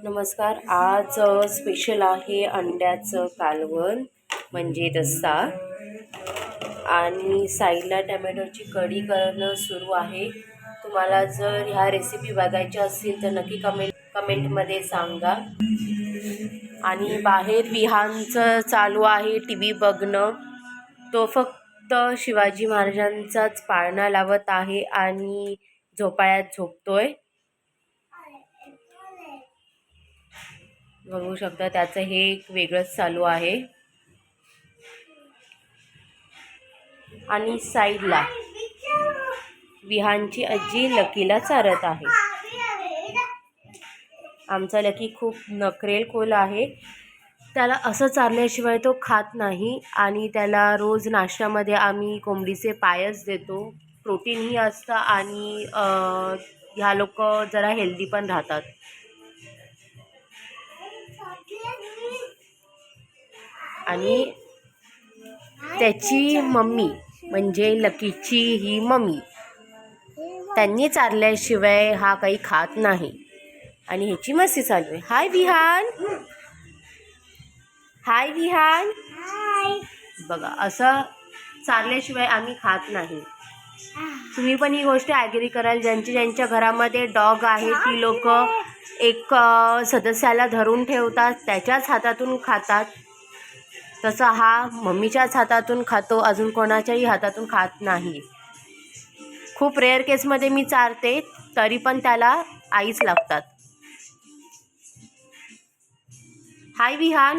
नमस्कार. आज स्पेशल आहे अंड्याचं कालवण म्हणजे रस्सा आणि साईडला टमॅटोची कढी करणं सुरू आहे. तुम्हाला जर ह्या रेसिपी बघायच्या असतील तर नक्की कमेंटमध्ये सांगा. आणि बाहेर विहानचं चालू आहे टी व्ही बघणं. तो फक्त शिवाजी महाराजांचाच पाळणा लावत आहे आणि झोपाळ्यात झोपतोय. बघू शकता त्याचं हे एक वेगळंच चालू आहे. आणि साईडला विहानची आजी लकीला चारत आहे. आमचा लकी खूप नखरेलखोर आहे. त्याला असं चारल्याशिवाय तो खात नाही. आणि त्याला रोज नाश्त्यामध्ये आम्ही कोंबडीचे पायच देतो. प्रोटीनही असतं आणि ह्या लोक जरा हेल्दी पण राहतात. आणि त्याची मम्मी म्हणजे लकीची ही मम्मी त्यांनी चारल्याशिवाय हा काही खात नाही. आणि ह्याची मस्ती चालू आहे. हाय विहान, हाय विहान. बघा असं चारल्याशिवाय आम्ही खात नाही. तुम्ही पण ही गोष्ट ॲग्री कराल. ज्यांच्या घरामध्ये डॉग आहे ती लोक एक सदस्याला धरून ठेवतात, त्याच्याच हातातून खातात. तसं हा मम्मीच्याच हातातून खातो, अजून कोणाच्याही हातातून खात नाही. खूप रेअर केसमध्ये मी चारते तरी पण त्याला आईच लागतात. Hi Vihan,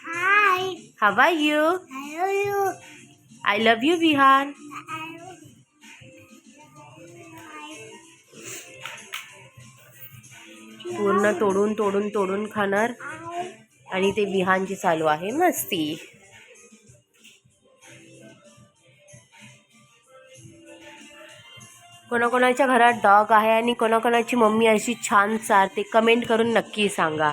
hi, how are you? I love you Vihan. पूर्ण तोडून खाणार. आणि ते विहानची चालू आहे मस्ती. कोणाकोणाच्या घरात डॉग आहे आणि कोणाकोणाची मम्मी अशी छान चारते. कमेंट करून नक्की सांगा.